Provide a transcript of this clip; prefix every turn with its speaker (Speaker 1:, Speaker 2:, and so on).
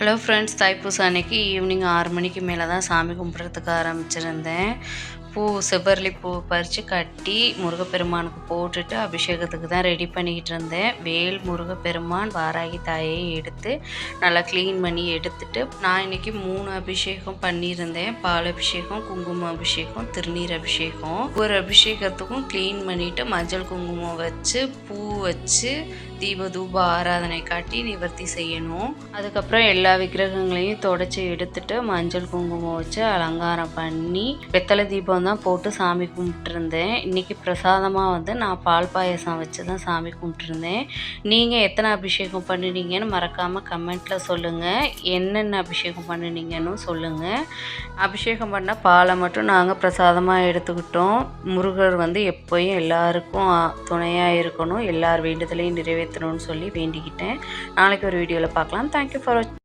Speaker 1: Hello friends, Thaipusam அன்னைக்கு evening 6 மணிக்கு மேலே தான் சாமி கும்பிட்றதுக்கு ஆரம்பிச்சிருந்தேன். செவ்வரளி பூ பறித்து கட்டி முருகப்பெருமானுக்கு போட்டுட்டு அபிஷேகத்துக்கு தான் ரெடி பண்ணிக்கிட்டு இருந்தேன். வேல் முருகப்பெருமான் வாராகி தாயை எடுத்து நல்லா க்ளீன் பண்ணி எடுத்துட்டு நான் இன்றைக்கி 3 அபிஷேகம் பண்ணியிருந்தேன். பால் அபிஷேகம், குங்கும அபிஷேகம், திருநீர் அபிஷேகம். ஒவ்வொரு அபிஷேகத்துக்கும் க்ளீன் பண்ணிவிட்டு மஞ்சள் குங்குமம் வச்சு பூ வச்சு தீப தூப ஆராதனை காட்டி நிவர்த்தி செய்யணும். அதுக்கப்புறம் எல்லா விக்கிரகங்களையும் தொடச்சி எடுத்துட்டு மஞ்சள் குங்குமம் வச்சு அலங்காரம் பண்ணி வெத்தலை தீபம் தான் போட்டு சாமி கும்பிட்டுருந்தேன். இன்றைக்கி பிரசாதமாக நான் பால் பாயசம் வச்சு தான் சாமி கும்பிட்டுருந்தேன். நீங்கள் எத்தனை அபிஷேகம் பண்ணினீங்கன்னு மறக்காமல் கமெண்ட்டில் சொல்லுங்கள். என்னென்ன அபிஷேகம் பண்ணினீங்கன்னு சொல்லுங்கள். அபிஷேகம் பண்ண பாலை மட்டும் நாங்கள் பிரசாதமாக எடுத்துக்கிட்டோம். முருகர் எப்போயும் எல்லாருக்கும் துணையாக இருக்கணும், எல்லார் வேண்டுதலையும் நிறைவேற்றணும்னு சொல்லி வேண்டிக்கிட்டேன். நாளைக்கு ஒரு வீடியோவில் பார்க்கலாம். தேங்க்யூ ஃபார் வாட்சிங்.